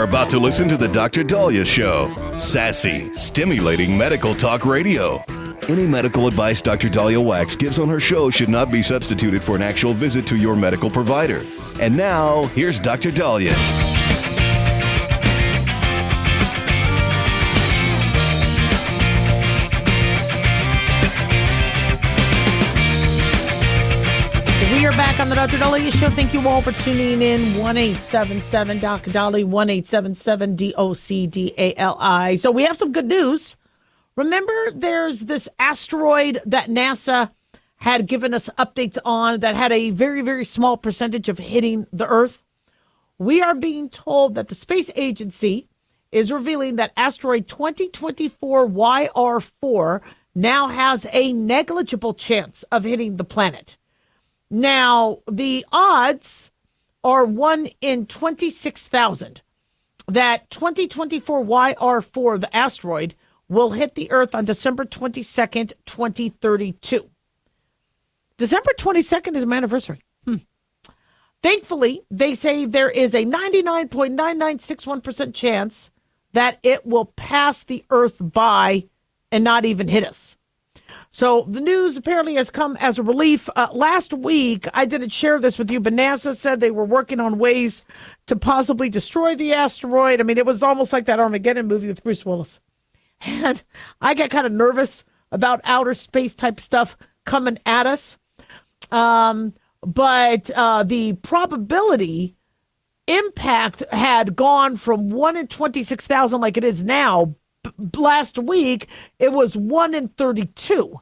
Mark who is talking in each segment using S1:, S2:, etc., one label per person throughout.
S1: about to listen to the Dr. Daliah Show. Sassy, stimulating medical talk radio. Any medical advice Dr. Daliah Wax gives on her show should not be substituted for an actual visit to your medical provider. And now, here's Dr. Daliah.
S2: We are back on the Dr. Daliah Show. Thank you all for tuning in. 1-877-Dr. Dali, 1-877-DOCDALI. So we have some good news. Remember, there's this asteroid that NASA had given us updates on that had a very, very small percentage of hitting the Earth. We are being told that the space agency is revealing that asteroid 2024 YR4 now has a negligible chance of hitting the planet. Now, the odds are 1 in 26,000 that 2024 YR4, the asteroid, will hit the Earth on December 22nd, 2032. December 22nd is my anniversary. Thankfully, they say there is a 99.9961% chance that it will pass the Earth by and not even hit us. So the news apparently has come as a relief. Last week, I didn't share this with you, but NASA said they were working on ways to possibly destroy the asteroid. I mean, it was almost like that Armageddon movie with Bruce Willis. And I get kind of nervous about outer space type stuff coming at us. But the probability impact had gone from 1 in 26,000 like it is now. Last week, it was 1 in 32.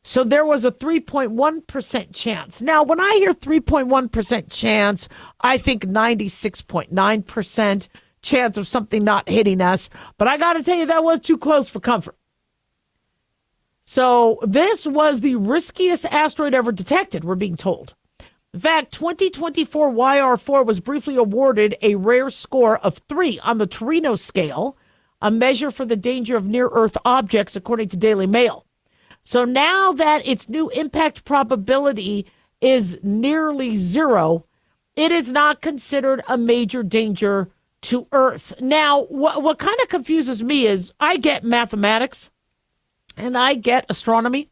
S2: So there was a 3.1% chance. Now, when I hear 3.1% chance, I think 96.9% chance of something not hitting us. But I got to tell you, that was too close for comfort. So this was the riskiest asteroid ever detected, we're being told. In fact, 2024 YR4 was briefly awarded a rare score of 3 on the Torino scale, a measure for the danger of near-Earth objects, according to Daily Mail. So now that its new impact probability is nearly 0, it is not considered a major danger to Earth. Now, what kind of confuses me is I get mathematics and I get astronomy.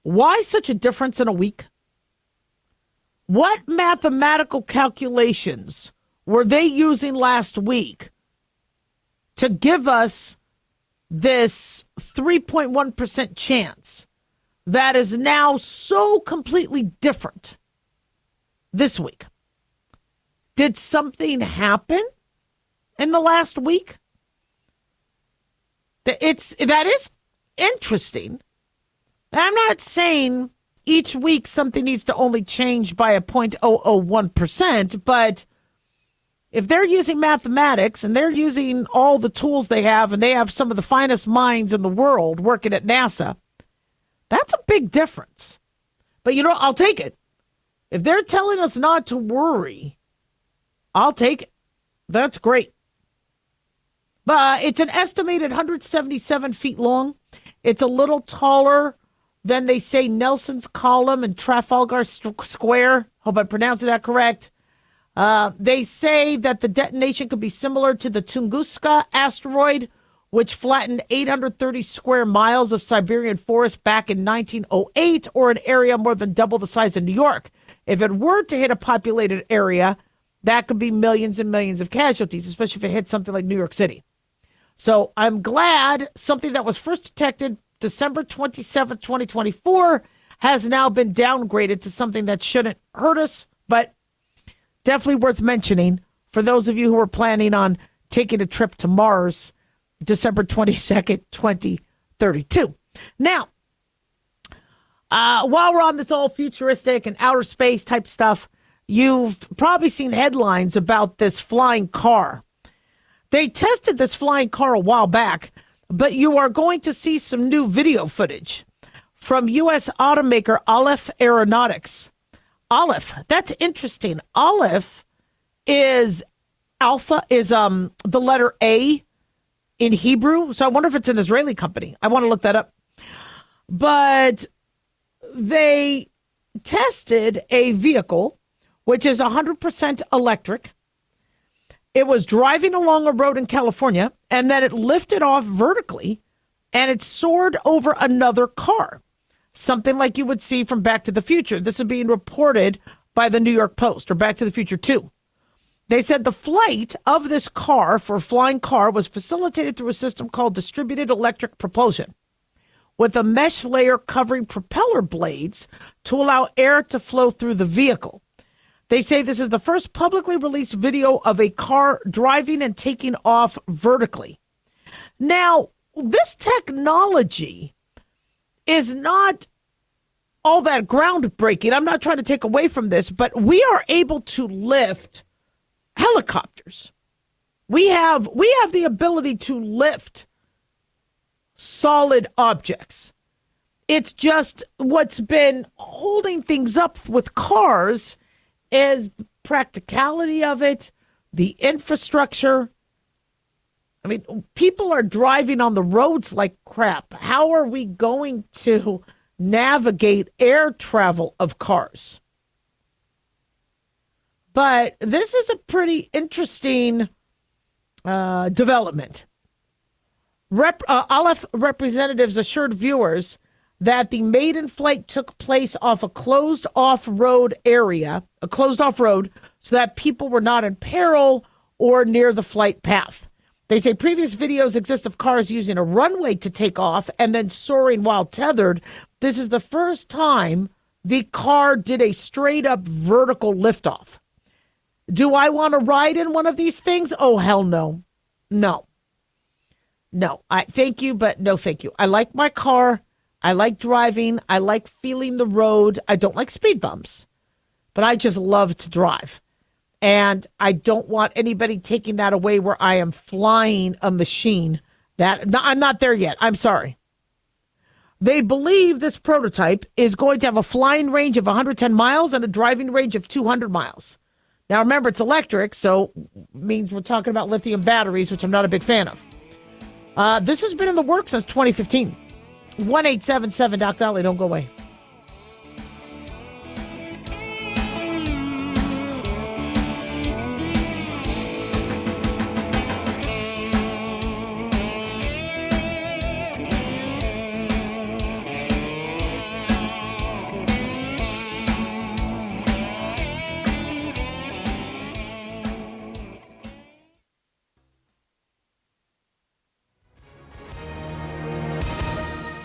S2: Why such a difference in a week? What mathematical calculations were they using last week to give us this 3.1% chance that is now so completely different this week? Did something happen in the last week? That is interesting. I'm not saying each week something needs to only change by a 0.001%, but if they're using mathematics and they're using all the tools they have, and they have some of the finest minds in the world working at NASA, that's a big difference. But you know, I'll take it. If they're telling us not to worry, I'll take it. That's great. But it's an estimated 177 feet long. It's a little taller than, they say, Nelson's Column and Trafalgar Square. Hope I'm pronouncing that correct. They say that the detonation could be similar to the Tunguska asteroid, which flattened 830 square miles of Siberian forest back in 1908, or an area more than double the size of New York. If it were to hit a populated area, that could be millions and millions of casualties, especially if it hit something like New York City. So I'm glad something that was first detected December 27th, 2024, has now been downgraded to something that shouldn't hurt us, but definitely worth mentioning for those of you who are planning on taking a trip to Mars, December 22nd, 2032. Now, while we're on this all futuristic and outer space type stuff, you've probably seen headlines about this flying car. They tested this flying car a while back, but you are going to see some new video footage from U.S. automaker Aleph Aeronautics. Aleph, that's interesting. Aleph is the letter A in Hebrew. So I wonder if it's an Israeli company. I want to look that up. But they tested a vehicle which is 100% electric. It was driving along a road in California, and then it lifted off vertically, and it soared over another car, something like you would see from Back to the Future. This is being reported by the New York Post, or Back to the Future 2. They said the flight of this car for a flying car was facilitated through a system called distributed electric propulsion, with a mesh layer covering propeller blades to allow air to flow through the vehicle. They say this is the first publicly released video of a car driving and taking off vertically. Now, this technology is not all that groundbreaking. I'm not trying to take away from this, but we are able to lift helicopters. We have the ability to lift solid objects. It's just what's been holding things up with cars is the practicality of it, the infrastructure. I mean, people are driving on the roads like crap. How are we going to navigate air travel of cars? But this is a pretty interesting development. Aleph representatives assured viewers that the maiden flight took place off a closed-off road, so that people were not in peril or near the flight path. They say previous videos exist of cars using a runway to take off and then soaring while tethered. This is the first time the car did a straight-up vertical liftoff. Do I want to ride in one of these things? Oh, hell no. No. Thank you, but no thank you. I like my car. I like driving. I like feeling the road. I don't like speed bumps, but I just love to drive. And I don't want anybody taking that away where I am flying a machine. I'm not there yet. I'm sorry. They believe this prototype is going to have a flying range of 110 miles and a driving range of 200 miles. Now, remember, it's electric, so means we're talking about lithium batteries, which I'm not a big fan of. This has been in the works since 2015. 1-877 Doc Daliah. Don't go away.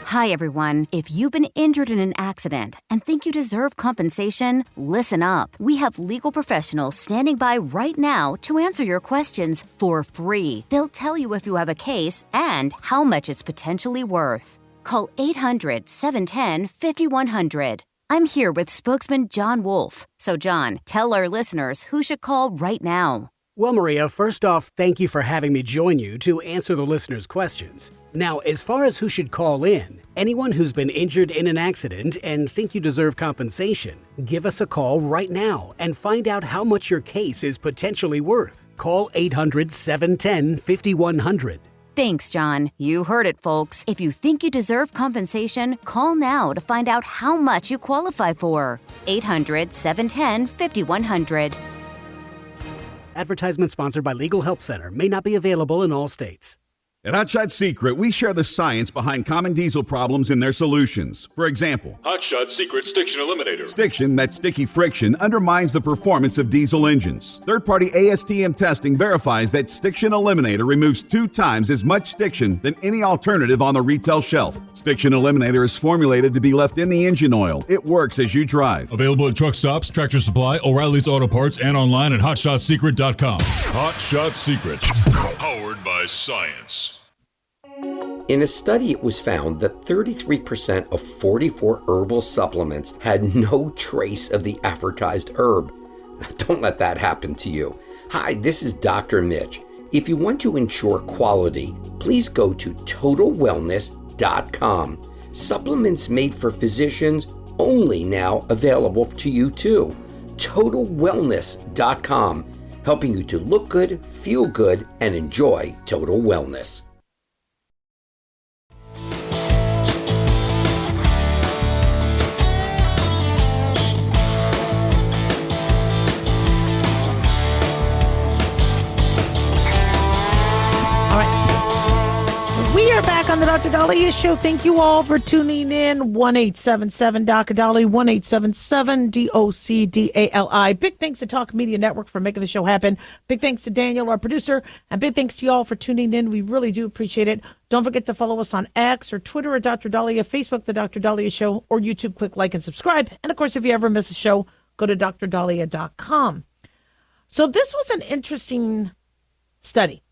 S3: Hi, everyone. If you've been injured in an accident and think you deserve compensation, listen up. We have legal professionals standing by right now to answer your questions for free. They'll tell you if you have a case and how much it's potentially worth. Call 800-710-5100. I'm here with spokesman John Wolf. So, John, tell our listeners who should call right now.
S4: Well, Maria, first off, thank you for having me join you to answer the listeners' questions. Now, as far as who should call in, anyone who's been injured in an accident and think you deserve compensation, give us a call right now and find out how much your case is potentially worth. Call 800-710-5100.
S3: Thanks, John. You heard it, folks. If you think you deserve compensation, call now to find out how much you qualify for. 800-710-5100.
S4: Advertisement sponsored by Legal Help Center. May not be available in all states.
S5: At Hot Shot Secret, we share the science behind common diesel problems and their solutions. For example,
S6: Hot Shot Secret Stiction Eliminator.
S5: Stiction, that sticky friction, undermines the performance of diesel engines. Third-party ASTM testing verifies that Stiction Eliminator removes 2 times as much stiction than any alternative on the retail shelf. Stiction Eliminator is formulated to be left in the engine oil. It works as you drive.
S6: Available at truck stops, Tractor Supply, O'Reilly's Auto Parts, and online at HotShotSecret.com. Hot Shot Secret. Powered by science.
S7: In a study, it was found that 33% of 44 herbal supplements had no trace of the advertised herb. Don't let that happen to you. Hi, this is Dr. Mitch. If you want to ensure quality, please go to TotalWellness.com. Supplements made for physicians only now available to you too. TotalWellness.com, helping you to look good, feel good, and enjoy total wellness.
S2: are back on the Dr. Daliah Show. Thank you all for tuning in. 1-877-DOC-DALI, 1-877-DOC-DALI. Big thanks to Talk Media Network for making the show happen. Big thanks to Daniel, our producer, and big thanks to you all for tuning in. We really do appreciate it. Don't forget to follow us on X or Twitter at Dr. Daliah, Facebook, The Dr. Daliah Show, or YouTube. Click like and subscribe. And, of course, if you ever miss a show, go to drdaliah.com. So this was an interesting study.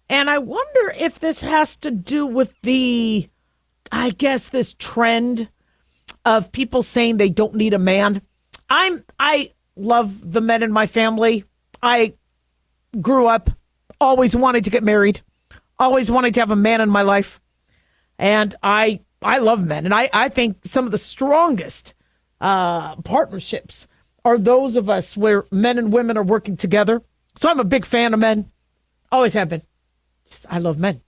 S2: And I wonder if this has to do with this trend of people saying they don't need a man. I love the men in my family. I grew up always wanting to get married, always wanting to have a man in my life. And I love men. And I think some of the strongest partnerships are those of us where men and women are working together. So I'm a big fan of men. Always have been. I love men.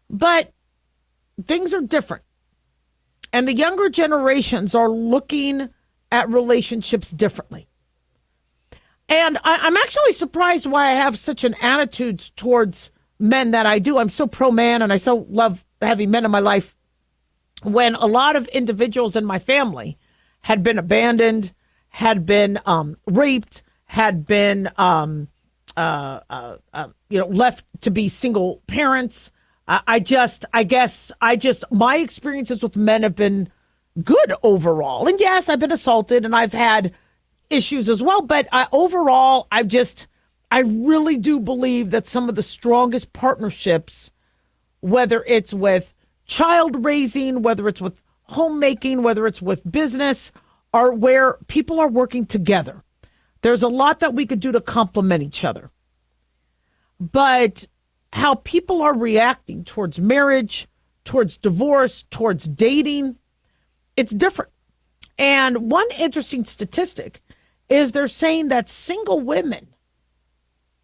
S2: But things are different. And the younger generations are looking at relationships differently. And I'm actually surprised why I have such an attitude towards men that I do. I'm so pro-man and I so love having men in my life. When a lot of individuals in my family had been abandoned, had been raped, had been left to be single parents. My experiences with men have been good overall. And yes, I've been assaulted and I've had issues as well. But overall, I really do believe that some of the strongest partnerships, whether it's with child raising, whether it's with homemaking, whether it's with business, are where people are working together. There's a lot that we could do to complement each other. But how people are reacting towards marriage, towards divorce, towards dating, it's different. And one interesting statistic is they're saying that single women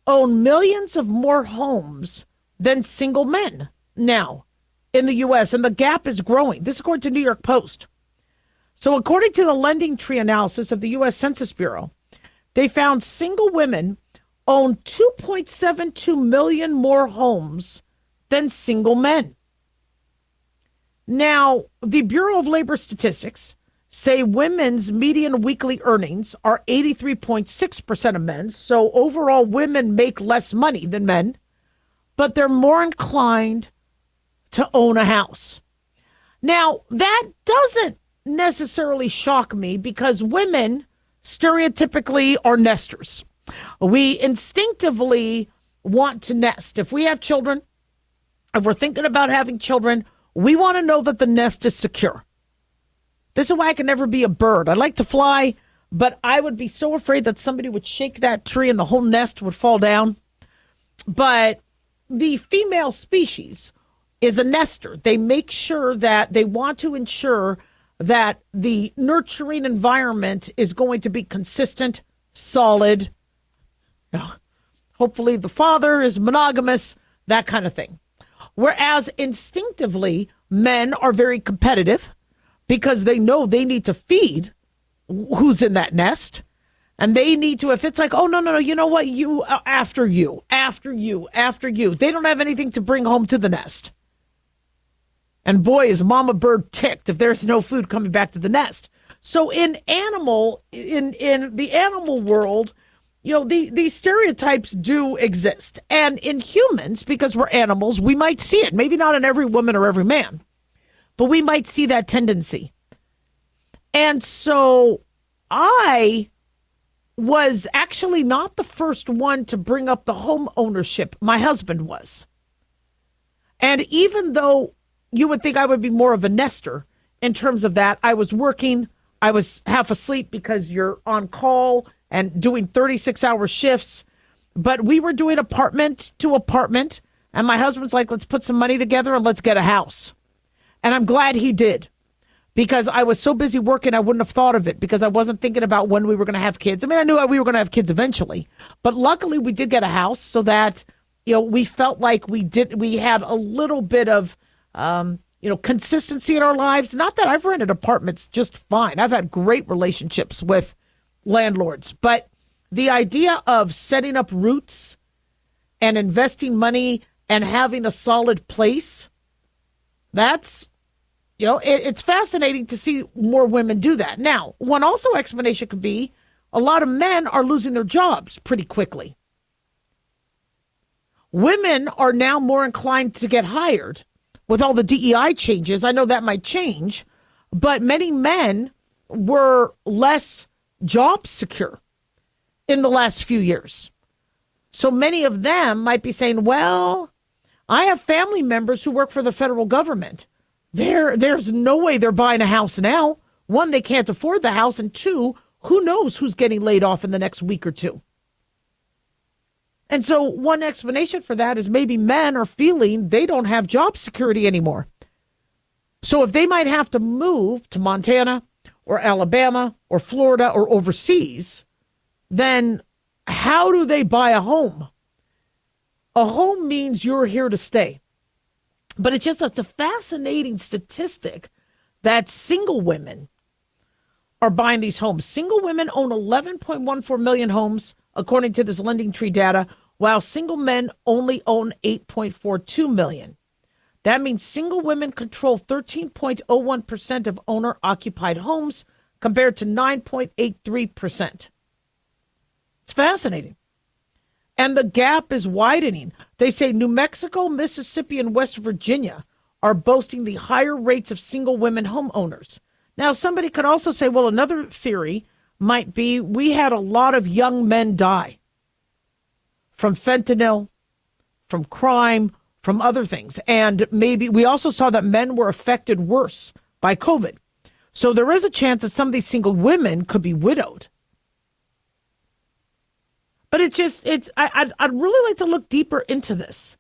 S2: own millions of more homes than single men now in the U.S., and the gap is growing. This is according to New York Post. So according to the Lending Tree analysis of the U.S. Census Bureau, they found single women own 2.72 million more homes than single men. Now, the Bureau of Labor Statistics say women's median weekly earnings are 83.6% of men's. So overall, women make less money than men, but they're more inclined to own a house. Now, that doesn't necessarily shock me because women stereotypically are nesters. We instinctively want to nest. If we have children, if we're thinking about having children, we want to know that the nest is secure. This is why I can never be a bird. I like to fly, but I would be so afraid that somebody would shake that tree and the whole nest would fall down. But the female species is a nester. They make sure that they want to ensure that the nurturing environment is going to be consistent, solid. Hopefully the father is monogamous, that kind of thing. Whereas instinctively, men are very competitive because they know they need to feed who's in that nest. And they need to, if it's like, oh, no, you know what? You, after you. They don't have anything to bring home to the nest. And boy, is Mama Bird ticked if there's no food coming back to the nest. So in the animal world, these stereotypes do exist. And in humans, because we're animals, we might see it. Maybe not in every woman or every man, but we might see that tendency. And so I was actually not the first one to bring up the home ownership. My husband was. And even though you would think I would be more of a nester in terms of that, I was working, I was half asleep because you're on call and doing 36-hour shifts. But we were doing apartment to apartment. And my husband's like, let's put some money together and let's get a house. And I'm glad he did. Because I was so busy working, I wouldn't have thought of it because I wasn't thinking about when we were going to have kids. I mean, I knew we were going to have kids eventually. But luckily, we did get a house so that, we felt like we had a little bit of, consistency in our lives. Not that I've rented apartments just fine. I've had great relationships with landlords. But the idea of setting up roots and investing money and having a solid place, that's, it's fascinating to see more women do that. Now, one also explanation could be a lot of men are losing their jobs pretty quickly. Women are now more inclined to get hired with all the DEI changes. I know that might change, but many men were less job secure in the last few years. So many of them might be saying, well, I have family members who work for the federal government. There's no way they're buying a house now. One, they can't afford the house. And two, who knows who's getting laid off in the next week or two. And so one explanation for that is maybe men are feeling they don't have job security anymore. So if they might have to move to Montana or Alabama or Florida or overseas, then how do they buy a home? A home means you're here to stay. But it's a fascinating statistic that single women are buying these homes. Single women own 11.14 million homes, according to this Lending Tree data, while single men only own 8.42 million. That means single women control 13.01% of owner-occupied homes compared to 9.83%. It's fascinating. And the gap is widening. They say New Mexico, Mississippi, and West Virginia are boasting the higher rates of single women homeowners. Now, somebody could also say, well, another theory might be we had a lot of young men die from fentanyl, from crime, from other things. And maybe we also saw that men were affected worse by COVID. So there is a chance that some of these single women could be widowed. But I'd really like to look deeper into this.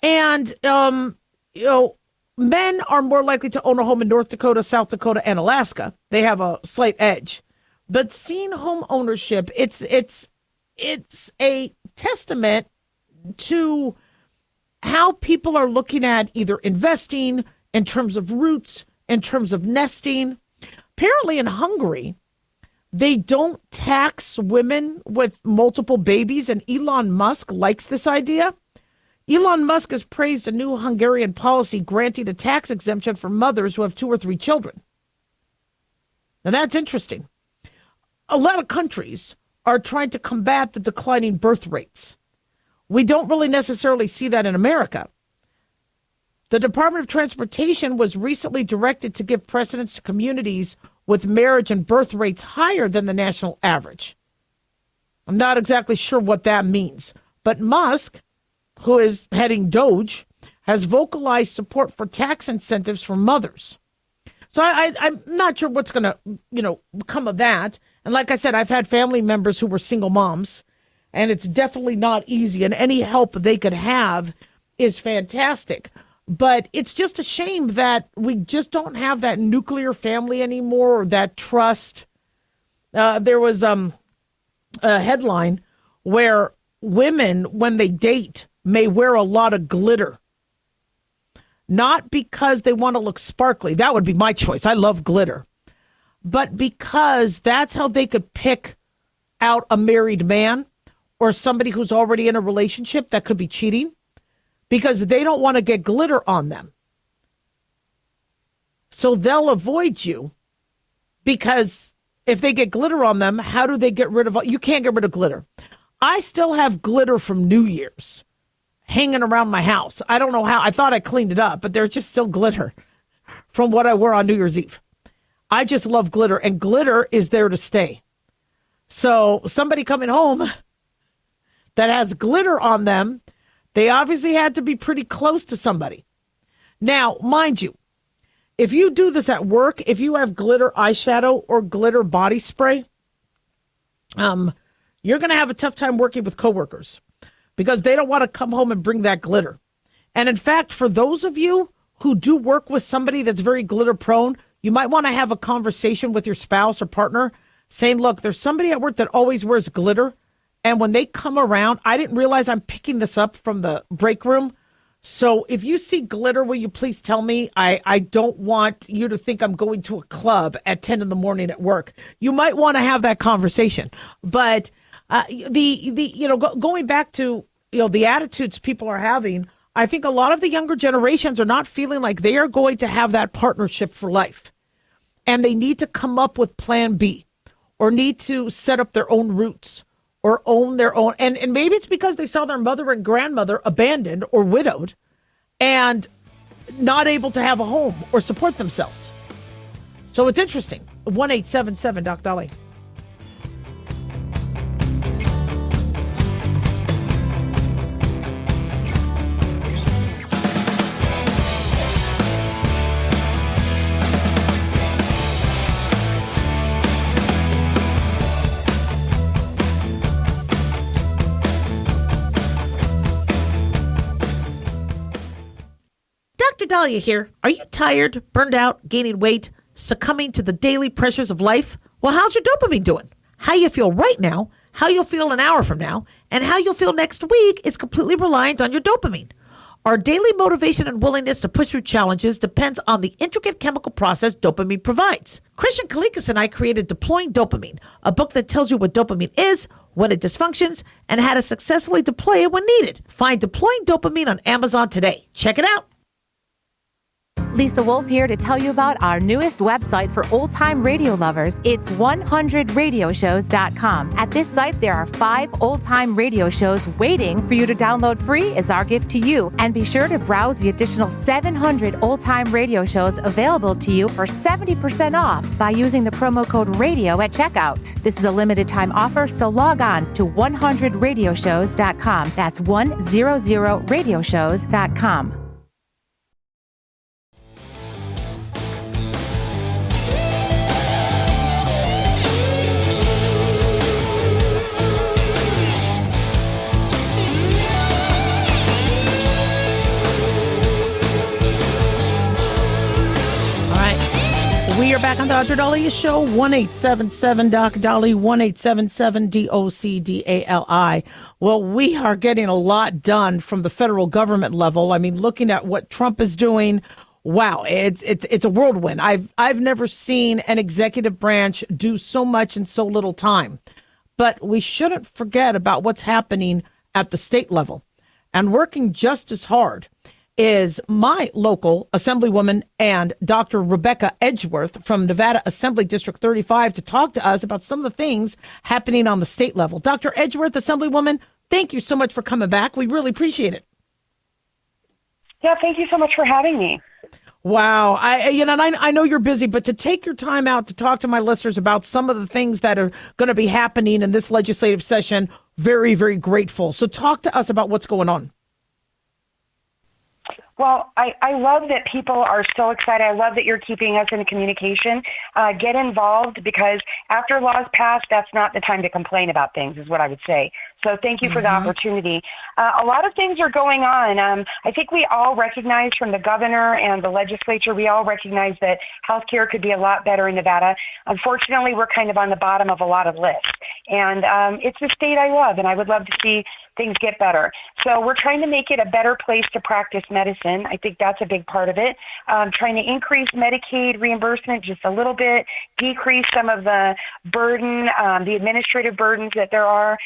S2: And, men are more likely to own a home in North Dakota, South Dakota, and Alaska. They have a slight edge. But seeing home ownership, it's a testament to how people are looking at either investing in terms of roots, in terms of nesting. Apparently in Hungary, they don't tax women with multiple babies, and Elon Musk likes this idea. Elon Musk has praised a new Hungarian policy granting a tax exemption for mothers who have 2 or 3 children. Now, that's interesting. A lot of countries are trying to combat the declining birth rates. We don't really necessarily see that in America. The Department of Transportation was recently directed to give precedence to communities with marriage and birth rates higher than the national average. I'm not exactly sure what that means, but Musk, who is heading Doge, has vocalized support for tax incentives for mothers. So I'm not sure what's going to, come of that. And like I said, I've had family members who were single moms, and it's definitely not easy, and any help they could have is fantastic. But it's just a shame that we just don't have that nuclear family anymore, or that trust. There was a headline where women, when they date, may wear a lot of glitter. Not because they want to look sparkly. That would be my choice. I love glitter. But because that's how they could pick out a married man or somebody who's already in a relationship that could be cheating, because they don't want to get glitter on them. So they'll avoid you, because if they get glitter on them, how do they get rid of? You can't get rid of glitter. I still have glitter from New Year's hanging around my house. I don't know how. I thought I cleaned it up, but there's just still glitter from what I wore on New Year's Eve. I just love glitter, and glitter is there to stay. So somebody coming home that has glitter on them, they obviously had to be pretty close to somebody. Now, mind you, if you do this at work, if you have glitter eyeshadow or glitter body spray, you're going to have a tough time working with coworkers, because they don't want to come home and bring that glitter. And in fact, for those of you who do work with somebody that's very glitter prone, you might want to have a conversation with your spouse or partner saying, look, there's somebody at work that always wears glitter. And when they come around, I didn't realize I'm picking this up from the break room. So if you see glitter, will you please tell me? I don't want you to think I'm going to a club at 10 in the morning at work. You might want to have that conversation. But going back to the attitudes people are having, I think a lot of the younger generations are not feeling like they are going to have that partnership for life. And they need to come up with plan B or need to set up their own roots or own their own. And maybe it's because they saw their mother and grandmother abandoned or widowed and not able to have a home or support themselves. So it's interesting. 1-877 Doc Daliah. Dr. Daliah here. Are you tired, burned out, gaining weight, succumbing to the daily pressures of life? Well, how's your dopamine doing? How you feel right now, how you'll feel an hour from now, and how you'll feel next week is completely reliant on your dopamine. Our daily motivation and willingness to push through challenges depends on the intricate chemical process dopamine provides. Christian Kalikas and I created Deploying Dopamine, a book that tells you what dopamine is, when it dysfunctions, and how to successfully deploy it when needed. Find Deploying Dopamine on Amazon today. Check it out.
S8: Lisa Wolf here to tell you about our newest website for old-time radio lovers. It's 100radioshows.com. At this site, there are 5 old-time radio shows waiting for you to download free as our gift to you. And be sure to browse the additional 700 old-time radio shows available to you for 70% off by using the promo code RADIO at checkout. This is a limited-time offer, so log on to 100radioshows.com. That's 100radioshows.com.
S2: We are back on the Dr. Daliah Show, 1-877-DOC-DALI, 1-877-DOC-DALI. Well, we are getting a lot done from the federal government level. I mean, looking at what Trump is doing, wow, it's a whirlwind. I've never seen an executive branch do so much in so little time. But we shouldn't forget about what's happening at the state level. And working just as hard is my local assemblywoman and Dr. Rebecca Edgeworth from Nevada Assembly District 35 to talk to us about some of the things happening on the state level. Dr. Edgeworth, assemblywoman, thank you so much for coming back. We really appreciate it.
S9: Yeah, thank you so much for having me.
S2: Wow. I know you're busy, but to take your time out to talk to my listeners about some of the things that are going to be happening in this legislative session, very, very grateful. So talk to us about what's going on.
S9: Well, I love that people are so excited. I love that you're keeping us in communication. Get involved, because after laws pass, that's not the time to complain about things, is what I would say. So thank you for the opportunity. A lot of things are going on. I think we all recognize, from the governor and the legislature, we all recognize that healthcare could be a lot better in Nevada. Unfortunately, we're kind of on the bottom of a lot of lists. And it's a state I love, and I would love to see things get better. So we're trying to make it a better place to practice medicine. I think that's a big part of it. Trying to increase Medicaid reimbursement just a little bit, decrease some of the burden, the administrative burdens that there are.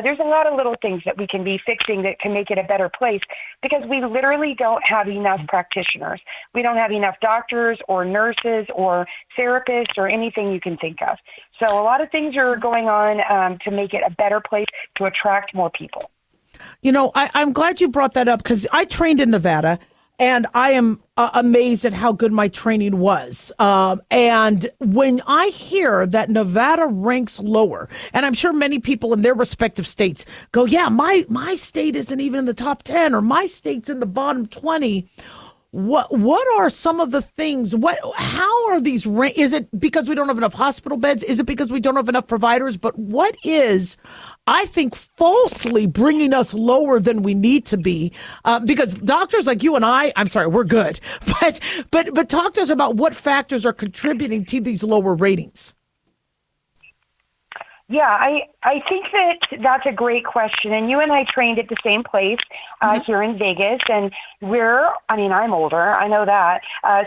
S9: There's a lot of little things that we can be fixing that can make it a better place, because we literally don't have enough practitioners. We don't have enough doctors or nurses or therapists or anything you can think of. So a lot of things are going on to make it a better place to attract more people.
S2: You know, I'm glad you brought that up, because I trained in Nevada, and I am amazed at how good my training was. And when I hear that Nevada ranks lower, and I'm sure many people in their respective states go, yeah, my state isn't even in the top 10, or my state's in the bottom 20. What are some of the things? How are these? Is it because we don't have enough hospital beds? Is it because we don't have enough providers? But what is, I think, falsely bringing us lower than we need to be? Because doctors like you and I'm sorry, we're good. But talk to us about what factors are contributing to these lower ratings.
S9: Yeah, I think that's a great question. And you and I trained at the same place here in Vegas. And I'm older, I know that.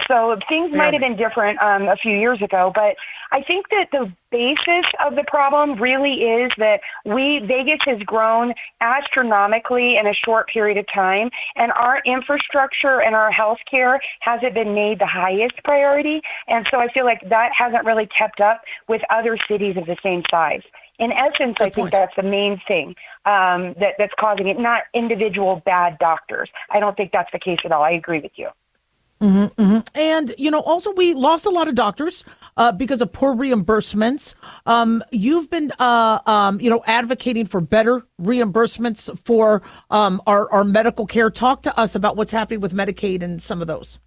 S9: So things might have been different a few years ago. But I think that basis of the problem really is that Vegas has grown astronomically in a short period of time, and our infrastructure and our healthcare hasn't been made the highest priority. And so I feel like that hasn't really kept up with other cities of the same size. In essence, I think that's the main thing that's causing it, not individual bad doctors. I don't think that's the case at all. I agree with you.
S2: Mm-hmm, mm-hmm. And, also we lost a lot of doctors because of poor reimbursements. You've been, advocating for better reimbursements for our medical care. Talk to us about what's happening with Medicaid and some of those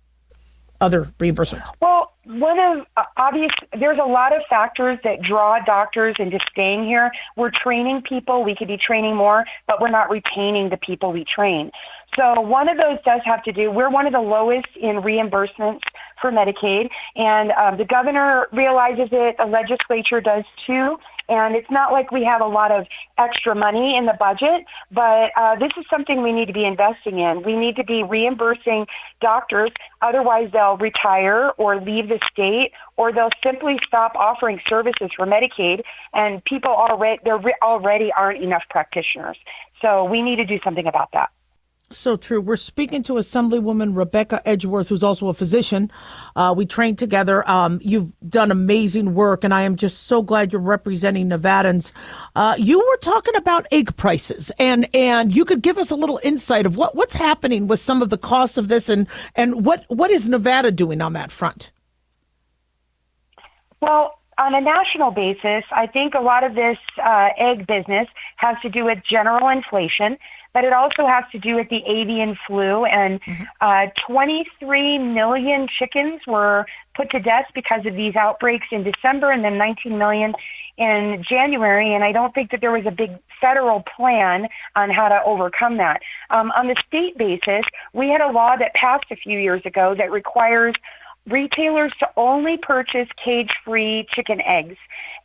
S2: other reimbursements.
S9: Well, there's a lot of factors that draw doctors into staying here. We're training people. We could be training more, but we're not retaining the people we train. So one of those does have to do, we're one of the lowest in reimbursements for Medicaid, and the governor realizes it, the legislature does too, and it's not like we have a lot of extra money in the budget, but this is something we need to be investing in. We need to be reimbursing doctors, otherwise they'll retire or leave the state, or they'll simply stop offering services for Medicaid, and people already aren't enough practitioners. So we need to do something about that.
S2: So true. We're speaking to Assemblywoman Rebecca Edgeworth, who's also a physician. We trained together. You've done amazing work, and I am just so glad you're representing Nevadans. You were talking about egg prices, and you could give us a little insight of what's happening with some of the costs of this, and what is Nevada doing on that front?
S9: Well, on a national basis, I think a lot of this egg business has to do with general inflation, but it also has to do with the avian flu. And 23 million chickens were put to death because of these outbreaks in December, and then 19 million in January. And I don't think that there was a big federal plan on how to overcome that. On the state basis, we had a law that passed a few years ago that requires retailers to only purchase cage-free chicken eggs.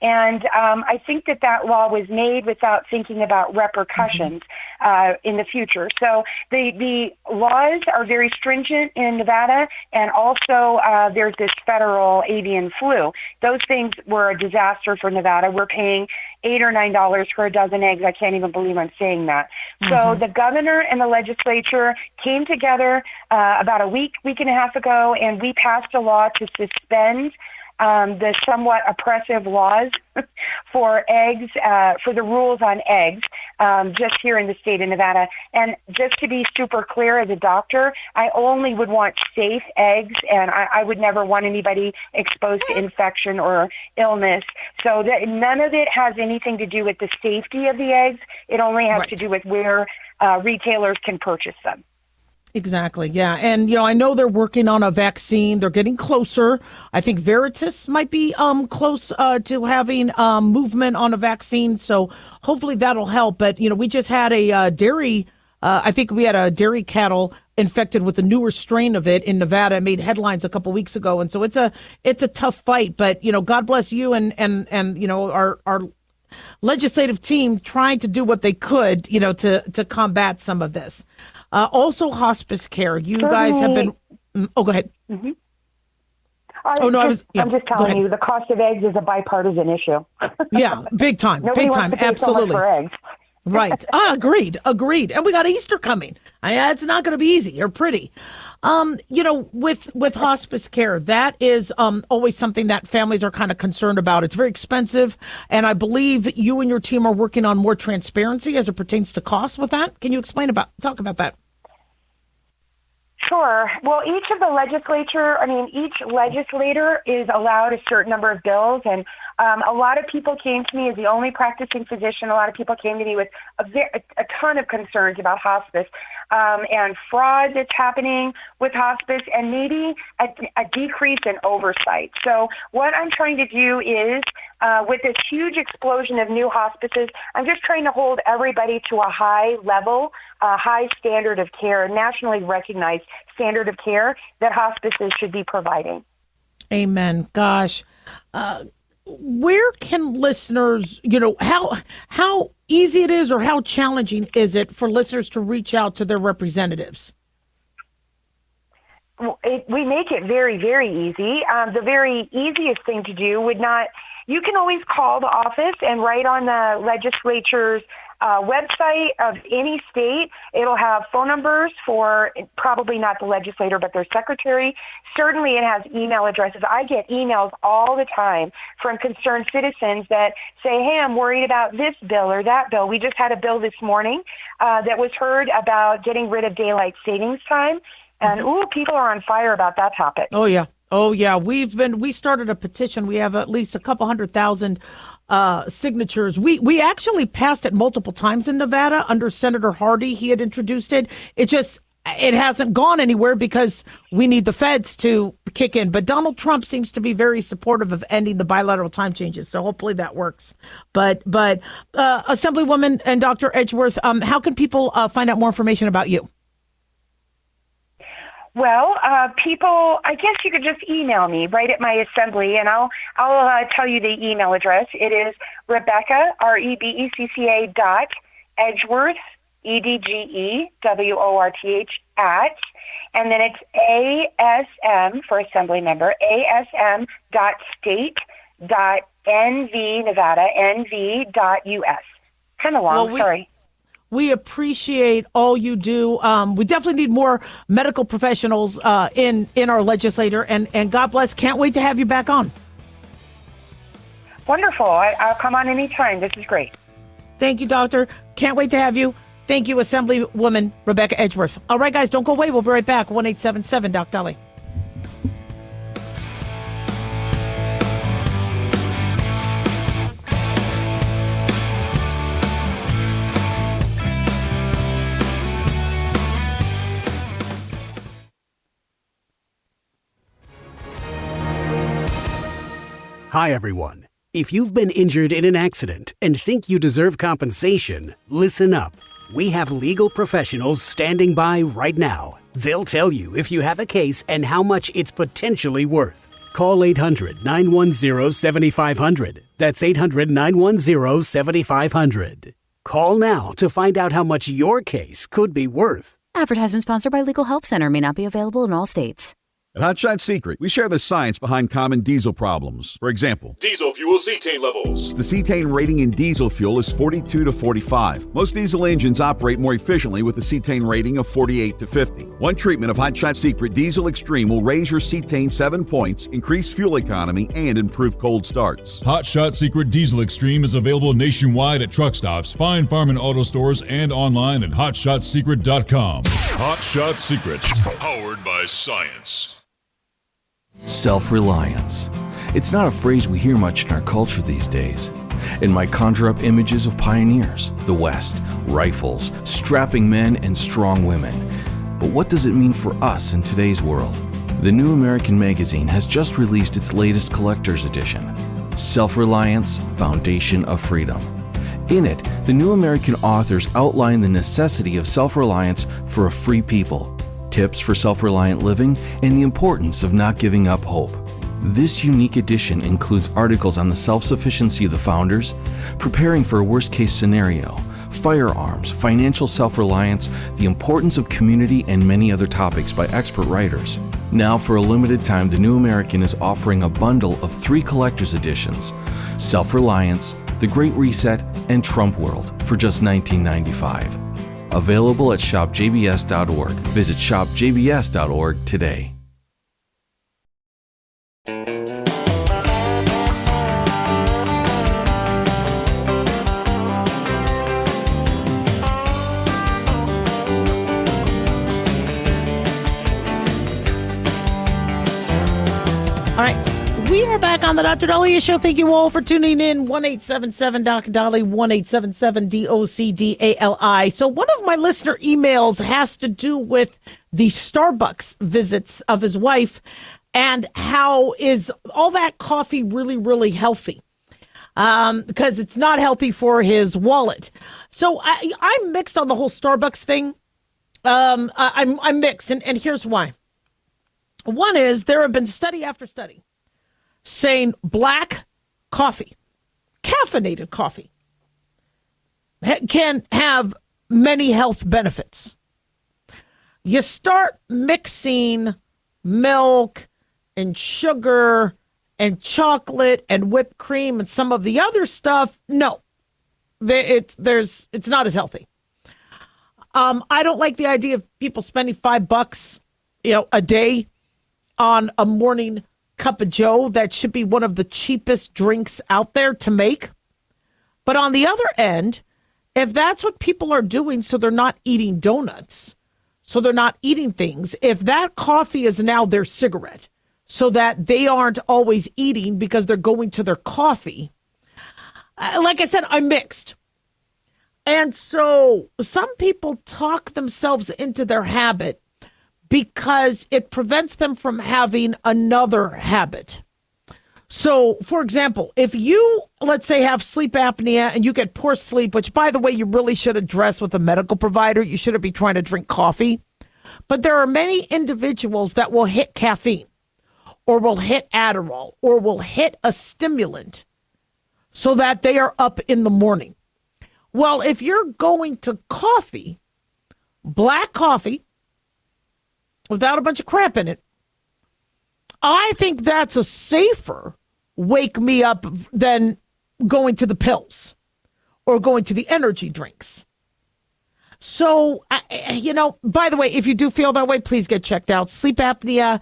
S9: And I think that law was made without thinking about repercussions in the future. So the laws are very stringent in Nevada, and also there's this federal avian flu. Those things were a disaster for Nevada. We're paying $8 or $9 for a dozen eggs. I can't even believe I'm saying that. So the governor and the legislature came together about a week and a half ago, and we passed a law to suspend the somewhat oppressive laws for eggs, for the rules on eggs, just here in the state of Nevada. And just to be super clear, as a doctor, I only would want safe eggs, and I would never want anybody exposed to infection or illness. So none of it has anything to do with the safety of the eggs. It only has to do with where retailers can purchase them.
S2: Exactly. Yeah. And, I know they're working on a vaccine. They're getting closer. I think Veritas might be close to having movement on a vaccine. So hopefully that'll help. But, we just had a dairy. I think we had a dairy cattle infected with a newer strain of it in Nevada. It made headlines a couple weeks ago. And so it's a tough fight. But, God bless you and our legislative team trying to do what they could, to combat some of this. Also, hospice care. You guys have been. Oh, go ahead.
S9: Mm-hmm.
S2: I'm
S9: just telling you, the cost of eggs is a bipartisan issue.
S2: Yeah, big time.
S9: Nobody
S2: big
S9: wants
S2: time.
S9: to pay
S2: Absolutely.
S9: so much for eggs.
S2: Right. Agreed. And we got Easter coming. It's not going to be easy or pretty. With hospice care, that is always something that families are kind of concerned about. It's very expensive, and I believe you and your team are working on more transparency as it pertains to costs with that. Can you talk about that?
S9: Sure. Well, each legislator is allowed a certain number of bills, and a lot of people came to me as the only practicing physician. A lot of people came to me with a ton of concerns about hospice and fraud that's happening with hospice, and maybe a decrease in oversight. So what I'm trying to do is, with this huge explosion of new hospices, I'm just trying to hold everybody to a high level, a high standard of care, a nationally recognized standard of care that hospices should be providing.
S2: Amen. Gosh. Where can listeners, how easy it is or how challenging is it for listeners to reach out to their representatives?
S9: We make it very, very easy. The very easiest thing to do would not you can always call the office and write on the legislature's website of any state. It'll have phone numbers for probably not the legislator, but their secretary. Certainly it has email addresses. I get emails all the time from concerned citizens that say, hey, I'm worried about this bill or that bill. We just had a bill this morning that was heard about getting rid of daylight savings time. And, people are on fire about that topic.
S2: Oh, yeah. Oh, yeah. We started a petition. We have at least a couple 100,000 signatures. We actually passed it multiple times in Nevada under Senator Hardy. He had introduced it. It hasn't gone anywhere because we need the feds to kick in. But Donald Trump seems to be very supportive of ending the bilateral time changes. So hopefully that works. But Assemblywoman and Dr. Edgeworth, how can people find out more information about you?
S9: Well, people, I guess you could just email me right at my assembly, and I'll tell you the email address. It is Rebecca, REBECCA .Edgeworth, EDGEWORTH @ and then it's ASM for assembly member, ASM.state.NV, Nevada, NV.US. Kind of long, sorry.
S2: We appreciate all you do. We definitely need more medical professionals in our legislature, and God bless. Can't wait to have you back on.
S9: Wonderful. I'll come on anytime. This is great.
S2: Thank you, Doctor. Can't wait to have you. Thank you, Assemblywoman Rebecca Edgeworth. All right, guys, don't go away. We'll be right back. 1-877 Doc Dali.
S4: Hi, everyone. If you've been injured in an accident and think you deserve compensation, listen up. We have legal professionals standing by right now. They'll tell you if you have a case and how much it's potentially worth. Call 800-910-7500. That's 800-910-7500. Call now to find out how much your case could be worth.
S3: Advertisement sponsored by Legal Help Center. May not be available in all states.
S5: At Hot Shot Secret, we share the science behind common diesel problems. For example,
S6: Diesel fuel cetane levels.
S5: the cetane rating in diesel fuel is 42 to 45. Most diesel engines operate more efficiently with a cetane rating of 48 to 50. One treatment of Hot Shot Secret Diesel Extreme will raise your cetane 7 points, increase fuel economy, and improve cold starts.
S6: Hot Shot Secret Diesel Extreme is available nationwide at truck stops, fine farm and auto stores, and online at hotshotsecret.com. Hot Shot Secret, powered by science.
S10: Self-reliance. It's not a phrase we hear much in our culture these days. It might conjure up images of pioneers, the West, rifles, strapping men, and strong women. But what does it mean for us in today's world? The New American Magazine has just released its latest collector's edition, Self-Reliance, Foundation of Freedom. In it, the New American authors outline the necessity of self-reliance for a free people, tips for self-reliant living, and the importance of not giving up hope. This unique edition includes articles on the self-sufficiency of the founders, preparing for a worst-case scenario, firearms, financial self-reliance, the importance of community, and many other topics by expert writers. Now, for a limited time, the New American is offering a bundle of 3 collector's editions, Self-Reliance, The Great Reset, and Trump World, for just $19.95. Available at shopjbs.org. Visit shopjbs.org today.
S2: All right. We are back on the Dr. Daliah Show. Thank you all for tuning in. 1-877 Doc Dali, 1-877 DOCDALI. So one of my listener emails has to do with the Starbucks visits of his wife and how is all that coffee really, really healthy? Because it's not healthy for his wallet. So I'm mixed on the whole Starbucks thing. I'm mixed, and here's why. One is there have been study after study saying black coffee, caffeinated coffee, can have many health benefits. You start mixing milk and sugar and chocolate and whipped cream and some of the other stuff, no, it's not as healthy. I don't like the idea of people spending $5, a day on a morning cup of Joe that should be one of the cheapest drinks out there to make. But on the other end, if that's what people are doing, so they're not eating donuts, so they're not eating things, if that coffee is now their cigarette, so that they aren't always eating because they're going to their coffee, like I said, I'm mixed. And so some people talk themselves into their habit because it prevents them from having another habit. So, for example, if you, let's say, have sleep apnea and you get poor sleep, which, by the way, you really should address with a medical provider. You shouldn't be trying to drink coffee. But there are many individuals that will hit caffeine or will hit Adderall or will hit a stimulant so that they are up in the morning. Well, if you're going to coffee, black coffee, without a bunch of crap in it, I think that's a safer wake me up than going to the pills or going to the energy drinks. So, by the way, if you do feel that way, please get checked out. Sleep apnea,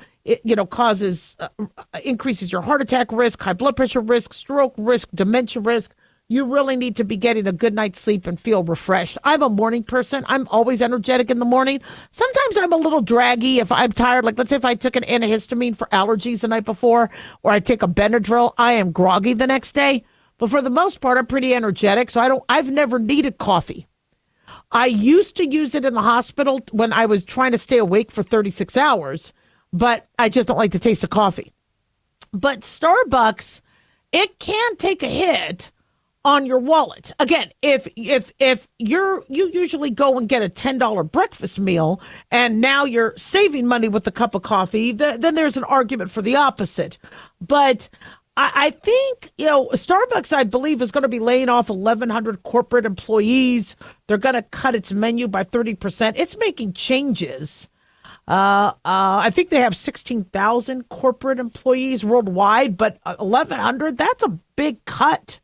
S2: increases your heart attack risk, high blood pressure risk, stroke risk, dementia risk. You really need to be getting a good night's sleep and feel refreshed. I'm a morning person. I'm always energetic in the morning. Sometimes I'm a little draggy if I'm tired. Like, let's say if I took an antihistamine for allergies the night before, or I take a Benadryl, I am groggy the next day. But for the most part, I'm pretty energetic, so I've never needed coffee. I used to use it in the hospital when I was trying to stay awake for 36 hours, but I just don't like the taste of coffee. But Starbucks, it can take a hit on your wallet. Again, if you usually go and get a $10 breakfast meal and now you're saving money with a cup of coffee, then there's an argument for the opposite. But I think, Starbucks, I believe, is going to be laying off 1,100 corporate employees. They're going to cut its menu by 30%. It's making changes. I think they have 16,000 corporate employees worldwide, but 1,100, that's a big cut.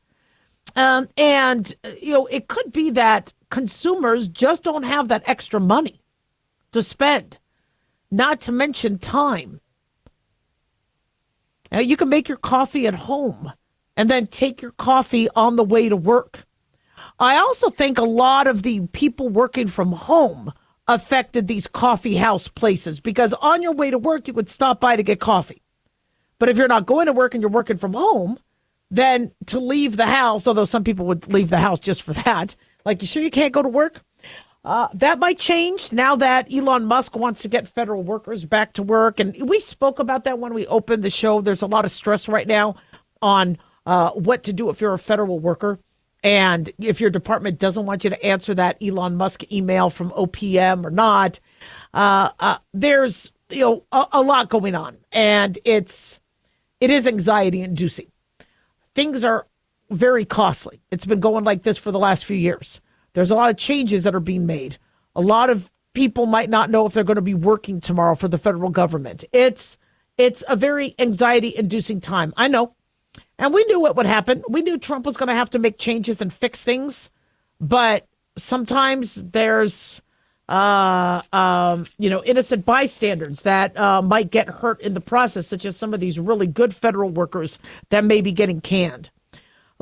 S2: It could be that consumers just don't have that extra money to spend, not to mention time. Now, you can make your coffee at home and then take your coffee on the way to work. I also think a lot of the people working from home affected these coffee house places because on your way to work, you would stop by to get coffee. But if you're not going to work and you're working from home, then to leave the house, although some people would leave the house just for that, like, you sure you can't go to work? That might change now that Elon Musk wants to get federal workers back to work. And we spoke about that when we opened the show. There's a lot of stress right now on what to do if you're a federal worker. And if your department doesn't want you to answer that Elon Musk email from OPM or not, there's a lot going on. And it is anxiety inducing. Things are very costly. It's been going like this for the last few years. There's a lot of changes that are being made. A lot of people might not know if they're going to be working tomorrow for the federal government. It's a very anxiety-inducing time. I know. And we knew what would happen. We knew Trump was going to have to make changes and fix things. But sometimes there's, innocent bystanders that might get hurt in the process, such as some of these really good federal workers that may be getting canned.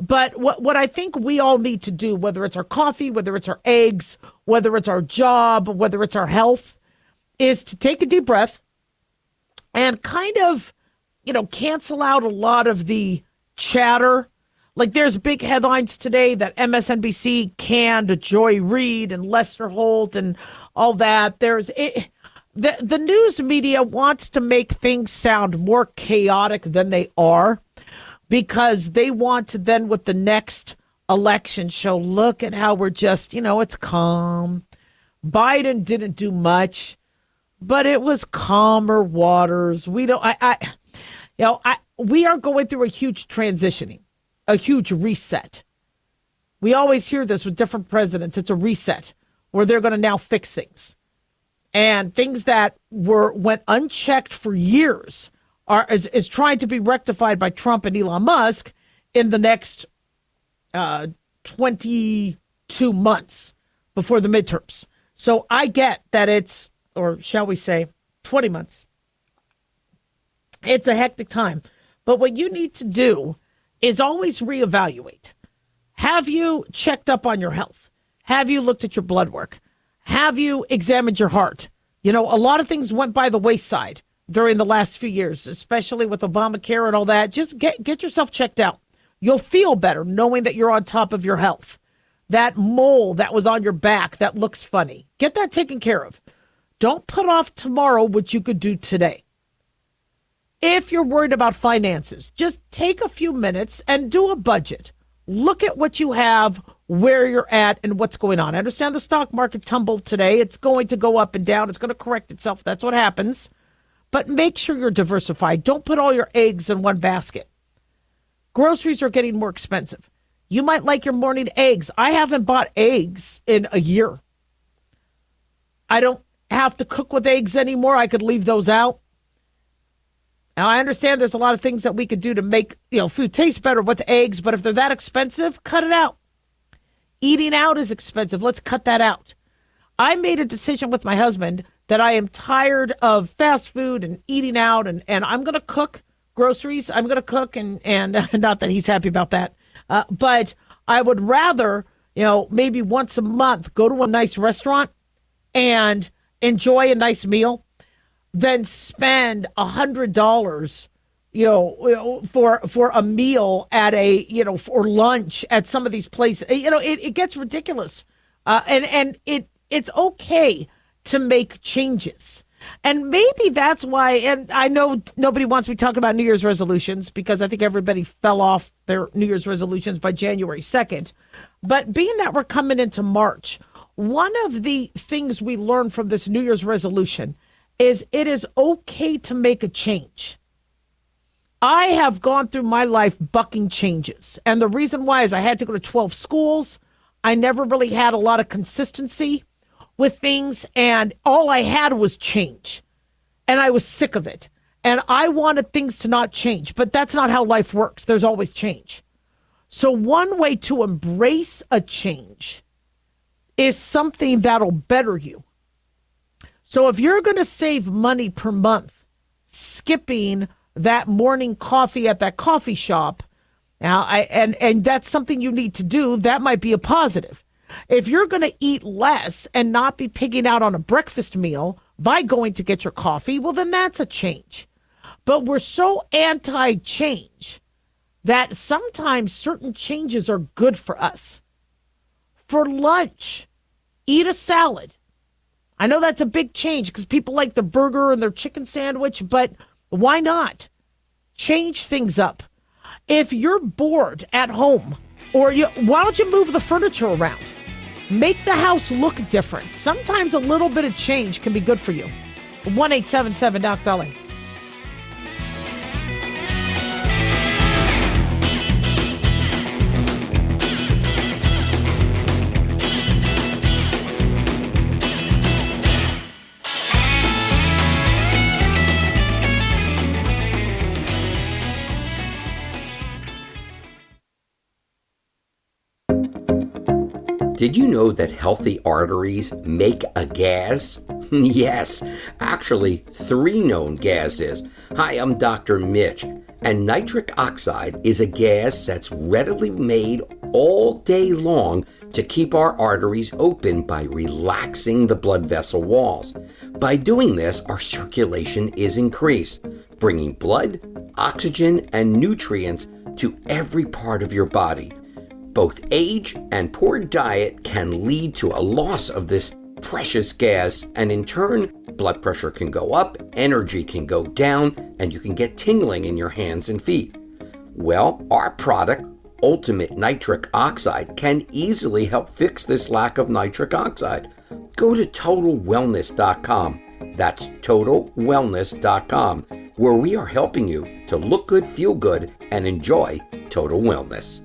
S2: But what I think we all need to do, whether it's our coffee, whether it's our eggs, whether it's our job, whether it's our health, is to take a deep breath and kind of, cancel out a lot of the chatter. Like, there's big headlines today that MSNBC canned Joy Reid and Lester Holt and all that. The news media wants to make things sound more chaotic than they are because they want to then, with the next election, show, look at how we're just, it's calm. Biden didn't do much, but it was calmer waters. We are going through a huge transitioning. A huge reset. We always hear this with different presidents. It's a reset where they're going to now fix things. And things that went unchecked for years is trying to be rectified by Trump and Elon Musk in the next 22 months before the midterms. So I get that it's, or shall we say, 20 months. It's a hectic time. But what you need to do is always reevaluate. Have you checked up on your health? Have you looked at your blood work? Have you examined your heart? You know, a lot of things went by the wayside during the last few years, especially with Obamacare and all that. Just get yourself checked out. You'll feel better knowing that you're on top of your health. That mole that was on your back that looks funny, get that taken care of. Don't put off tomorrow what you could do today. If you're worried about finances, just take a few minutes and do a budget. Look at what you have, where you're at, and what's going on. I understand the stock market tumbled today. It's going to go up and down. It's going to correct itself. That's what happens. But make sure you're diversified. Don't put all your eggs in one basket. Groceries are getting more expensive. You might like your morning eggs. I haven't bought eggs in a year. I don't have to cook with eggs anymore. I could leave those out. Now, I understand there's a lot of things that we could do to make, food taste better with eggs, but if they're that expensive, cut it out. Eating out is expensive. Let's cut that out. I made a decision with my husband that I am tired of fast food and eating out, and I'm going to cook groceries. I'm going to cook, and not that he's happy about that, but I would rather, maybe once a month go to a nice restaurant and enjoy a nice meal than spend $100, for a meal at for lunch at some of these places. It gets ridiculous. And it's okay to make changes. And maybe that's why, and I know nobody wants me talking about New Year's resolutions because I think everybody fell off their New Year's resolutions by January 2nd. But being that we're coming into March, one of the things we learned from this New Year's resolution is it is okay to make a change. I have gone through my life bucking changes. And the reason why is I had to go to 12 schools. I never really had a lot of consistency with things. And all I had was change. And I was sick of it. And I wanted things to not change. But that's not how life works. There's always change. So one way to embrace a change is something that'll better you. So if you're going to save money per month, skipping that morning coffee at that coffee shop, now and that's something you need to do, that might be a positive. If you're going to eat less and not be pigging out on a breakfast meal by going to get your coffee, well, then that's a change. But we're so anti-change that sometimes certain changes are good for us. For lunch, eat a salad. I know that's a big change because people like the burger and their chicken sandwich, but why not? Change things up. If you're bored at home, why don't you move the furniture around? Make the house look different. Sometimes a little bit of change can be good for you. 1-877-DOC-Daliah.
S7: Did you know that healthy arteries make a gas? Yes, actually 3 known gases. Hi, I'm Dr. Mitch, and nitric oxide is a gas that's readily made all day long to keep our arteries open by relaxing the blood vessel walls. By doing this, our circulation is increased, bringing blood, oxygen, and nutrients to every part of your body. Both age and poor diet can lead to a loss of this precious gas, and in turn, blood pressure can go up, energy can go down, and you can get tingling in your hands and feet. Well, our product, Ultimate Nitric Oxide, can easily help fix this lack of nitric oxide. Go to TotalWellness.com. That's TotalWellness.com, where we are helping you to look good, feel good, and enjoy total wellness.